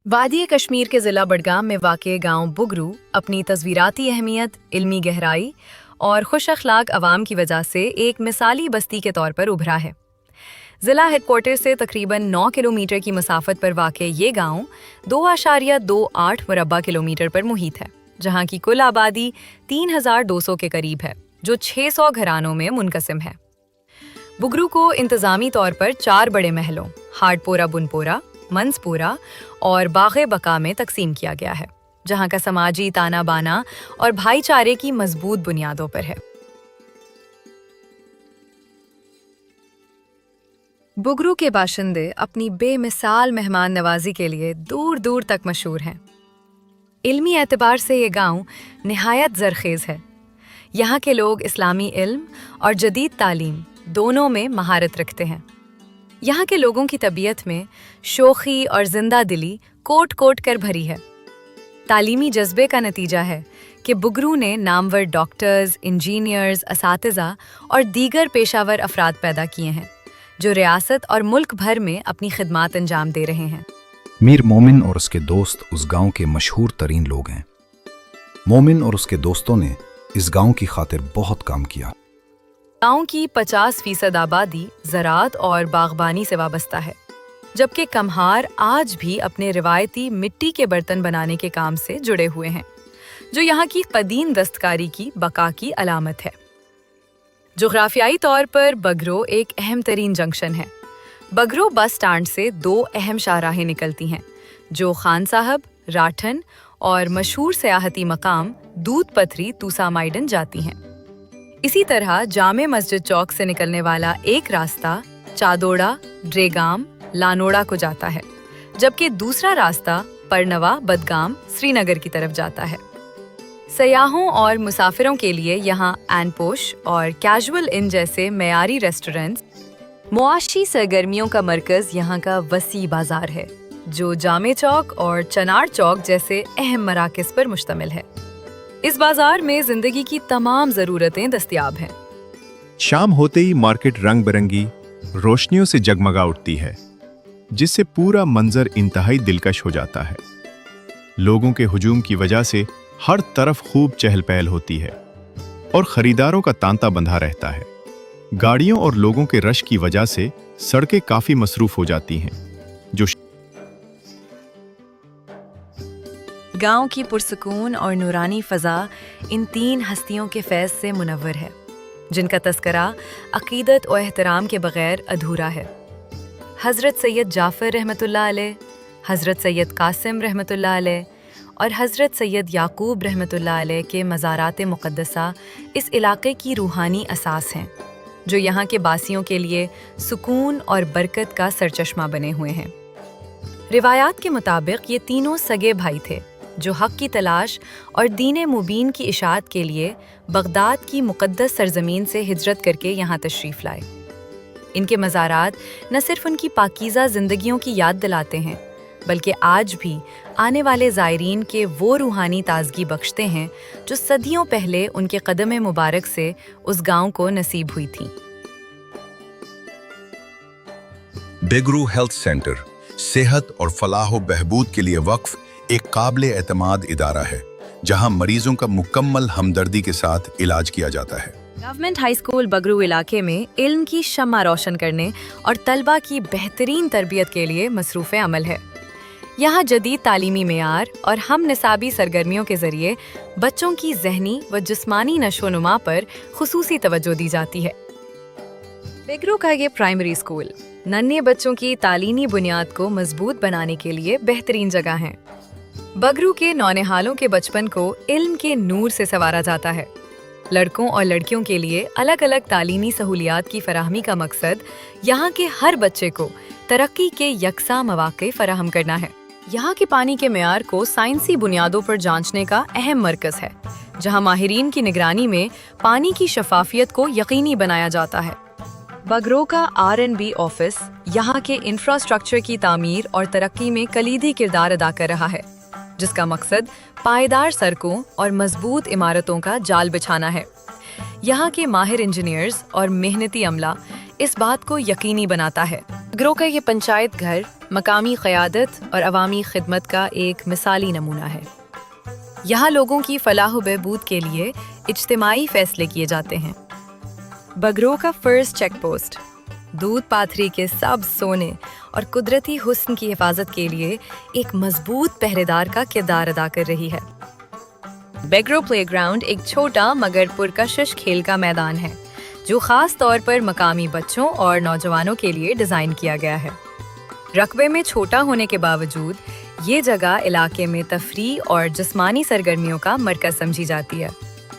वादी कश्मीर के ज़िला बडगाम में वाक़ गांव बुगरू अपनी तस्वीराती अहमियत, इल्मी गहराई और खुश अखलाक अवाम की वजह से एक मिसाली बस्ती के तौर पर उभरा है। ज़िला हेडक्वार्टर से तकरीबन 9 किलोमीटर की मसाफत पर वाक़ ये गांव 2.28 मुरब्बा किलोमीटर पर मुहित है, जहां की कुल आबादी 3200 के करीब है, जो 600 घरानों में मुनकसिम है। बुगरू को इंतज़ामी तौर पर 4 बड़े महलों हाटपोरा, बुनपोरा, मंसपोरा और बाग़े बका में तकसीम किया गया है, जहां का समाजी ताना बाना और भाईचारे की मजबूत बुनियादों पर है। बुगरू के बाशिंदे अपनी बेमिसाल मेहमान नवाजी के लिए दूर दूर तक मशहूर हैं। इल्मी एतबार से ये गांव निहायत ज़रखेज़ है। यहाँ के लोग इस्लामी इल्म और जदीद तालीम दोनों में महारत रखते हैं। यहाँ के लोगों की तबीयत में शोखी और जिंदा दिली कोट कोट कर भरी है। तालीमी जज्बे का नतीजा है कि बुगरू ने नामवर डॉक्टर्स, इंजीनियर्स, असातिज़ा और दीगर पेशावर अफराद पैदा किए हैं, जो रियासत और मुल्क भर में अपनी खिदमात अंजाम दे रहे हैं। मीर मोमिन और उसके दोस्त उस गांव के मशहूर तरीन लोग हैं। मोमिन और उसके दोस्तों ने इस गांव की खातिर बहुत काम किया। गांव की 50% आबादी ज़राअत और बागबानी से वाबस्ता है, जबकि कम्हार आज भी अपने रिवायती मिट्टी के बर्तन बनाने के काम से जुड़े हुए हैं, जो यहाँ की कदीम दस्तकारी की बका की अलामत है। जोग्राफियाई तौर पर बगरो एक अहम तरीन जंक्शन है। बगरो बस स्टैंड से 2 अहम शाहराहें निकलती हैं, जो खान साहब, राठन और मशहूर सयाहती मकाम दूध पथरी तूसामाइडन जाती हैं। इसी तरह जामे मस्जिद चौक से निकलने वाला एक रास्ता चादोड़ा, ड्रेगाम, लानोड़ा को जाता है, जबकि दूसरा रास्ता परनवा, बदगाम, श्रीनगर की तरफ जाता है। सयाहों और मुसाफिरों के लिए यहाँ एनपोश और कैजुअल इन जैसे मयारी रेस्टोरेंट्स, मुआशी सरगर्मियों का मरकज यहाँ का वसी बाजार है, जो जामे चौक और चनार चौक जैसे अहम मराकज़ पर मुश्तमिल है। इस बाजार में जिंदगी की तमाम जरूरतें दस्तयाब हैं। शाम होते ही मार्केट रंग बिरंगी रोशनियों से जगमगा उठती है, जिससे पूरा मंजर इंतहाई दिलकश हो जाता है। लोगों के हुजूम की वजह से हर तरफ खूब चहल पहल होती है और खरीदारों का तांता बंधा रहता है। गाड़ियों और लोगों के रश की वजह से सड़कें काफी मसरूफ हो जाती हैं, जो गांव की पुरसकून और नूरानी फ़ज़ा इन 3 हस्तियों के फैज़ से मुनव्वर है, जिनका तस्करा अक़ीदत और एहतराम के बग़ैर अधूरा है। हज़रत सैयद जाफ़र रहमतुल्लाह अलैह, हज़रत सैयद कासिम रहमतुल्लाह अलैह और हज़रत सैयद याकूब रहमतुल्लाह अलैह के मज़ारात मुक़द्दसा इस इलाक़े की रूहानी असास हैं, जो यहाँ के बासियों के लिए सुकून और बरकत का सरचश्मा बने हुए हैं। रिवायात के मुताबिक ये तीनों सगे भाई थे, जो हक़ की तलाश और दीन मुबीन की इशाअत के लिए बगदाद की मुक़द्दस सरज़मीन से हिजरत करके यहाँ तशरीफ़ लाए। इनके मज़ारात न सिर्फ़ उनकी पाकीज़ा ज़िंदगियों की याद दिलाते हैं, बल्कि आज भी आने वाले ज़ायरीन के वो रूहानी ताज़गी बख्शते हैं, जो सदियों पहले उनके कदम मुबारक से उस गांव को नसीब हुई थी। बुगरू हेल्थ सेंटर सेहत और फलाह बहबूद के लिए वक्फ एक काबिल एतमाद इदारा है, जहां मरीजों का मुकम्मल हमदर्दी के साथ इलाज किया जाता है। गवर्नमेंट हाई स्कूल बगरू इलाके में इल्म की शम्मा रोशन करने और तलबा की बेहतरीन तरबियत के लिए मसरूफ़ अमल है। यहाँ जदीद तालीमी मेयार और हम निसाबी सरगर्मियों के ज़रिए बच्चों की ज़हनी व जिस्मानी नशोनुमा पर खुसूसी तवज्जो दी जाती है। बुगरू का ये प्राइमरी स्कूल नन्हे बच्चों की तालीमी बुनियाद को मजबूत बनाने के लिए बेहतरीन जगह है। बुगरू के नौनिहालों के बचपन को इल्म के नूर से संवारा जाता है। लड़कों और लड़कियों के लिए अलग अलग तालीमी सहूलियात की फराहमी का मकसद यहाँ के हर बच्चे को तरक्की के यकसा मौक़े फराहम करना है। यहाँ के पानी के मेयार को साइंसी बुनियादों पर जांचने का अहम मरकज़ है, जहाँ माहिरीन की निगरानी में पानी की शफाफियत को यकीनी बनाया जाता है। बुगरू का R&B ऑफिस यहाँ के इंफ्रास्ट्रक्चर की तामीर और तरक्की में कलीदी किरदार अदा कर रहा है, जिसका मकसद पायदार सड़कों और मजबूत इमारतों का जाल बिछाना है। यहाँ के माहिर इंजीनियर्स और मेहनती अमला इस बात को यकीनी बनाता है। बुगरू का ये पंचायत घर مقامی قیادت اور عوامی خدمت کا ایک مثالی نمونہ ہے۔ یہاں لوگوں کی فلاح و بہبود کے لیے اجتماعی فیصلے کیے جاتے ہیں۔ بگرو کا فرسٹ چیک پوسٹ دودھ پاتھری کے سبز سونے اور قدرتی حسن کی حفاظت کے لیے ایک مضبوط پہرے دار کا کردار ادا کر رہی ہے۔ بیگرو پلے گراؤنڈ ایک چھوٹا مگر پرکشش کھیل کا میدان ہے جو خاص طور پر مقامی بچوں اور نوجوانوں کے لیے ڈیزائن کیا گیا ہے۔ رقبے میں چھوٹا ہونے کے باوجود یہ جگہ علاقے میں تفریح اور جسمانی سرگرمیوں کا مرکز سمجھی جاتی ہے۔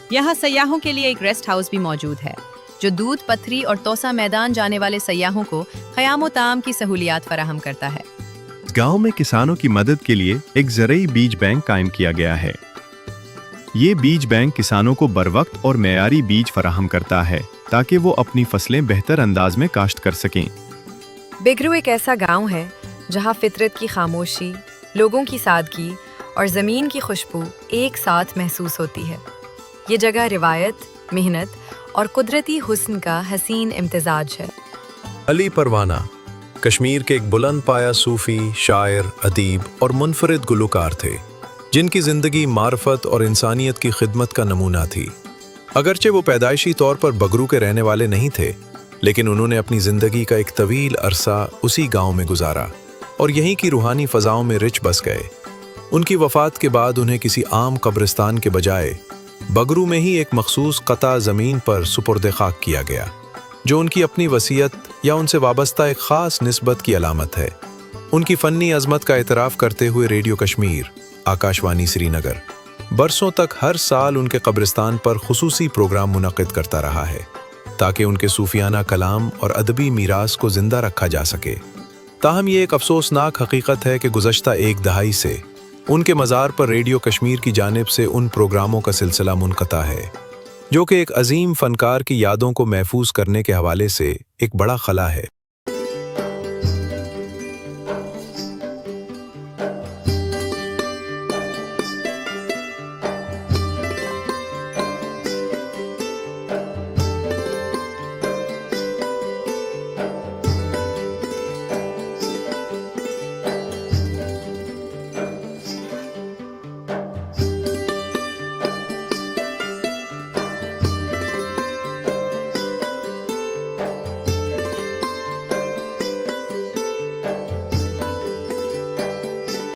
یہاں سیاحوں کے لیے ایک ریسٹ ہاؤس بھی موجود ہے جو دودھ پتھری اور توسا میدان جانے والے سیاحوں کو خیام و طعام کی سہولیات فراہم کرتا ہے۔ گاؤں میں کسانوں کی مدد کے لیے ایک زرعی بیج بینک قائم کیا گیا ہے۔ یہ بیج بینک کسانوں کو بروقت اور معیاری بیج فراہم کرتا ہے تاکہ وہ اپنی فصلیں بہتر انداز میں کاشت کر سکیں۔ بیگرو ایک ایسا گاؤں ہے جہاں فطرت کی خاموشی، لوگوں کی سادگی اور زمین کی خوشبو ایک ساتھ محسوس ہوتی ہے۔ یہ جگہ روایت، محنت اور قدرتی حسن کا حسین امتزاج ہے۔ علی پروانہ کشمیر کے ایک بلند پایہ صوفی، شاعر، ادیب اور منفرد گلوکار تھے جن کی زندگی معرفت اور انسانیت کی خدمت کا نمونہ تھی۔ اگرچہ وہ پیدائشی طور پر بگرو کے رہنے والے نہیں تھے، لیکن انہوں نے اپنی زندگی کا ایک طویل عرصہ اسی گاؤں میں گزارا اور یہیں کی روحانی فضاؤں میں رچ بس گئے۔ ان کی وفات کے بعد انہیں کسی عام قبرستان کے بجائے بگرو میں ہی ایک مخصوص قطع زمین پر سپرد خاک کیا گیا، جو ان کی اپنی وصیت یا ان سے وابستہ ایک خاص نسبت کی علامت ہے۔ ان کی فنی عظمت کا اعتراف کرتے ہوئے ریڈیو کشمیر، آکاشوانی سری نگر برسوں تک ہر سال ان کے قبرستان پر خصوصی پروگرام منعقد کرتا رہا ہے تاکہ ان کے صوفیانہ کلام اور ادبی میراث کو زندہ رکھا جا سکے۔ تاہم یہ ایک افسوسناک حقیقت ہے کہ گزشتہ ایک دہائی سے ان کے مزار پر ریڈیو کشمیر کی جانب سے ان پروگراموں کا سلسلہ منقطع ہے، جو کہ ایک عظیم فنکار کی یادوں کو محفوظ کرنے کے حوالے سے ایک بڑا خلا ہے۔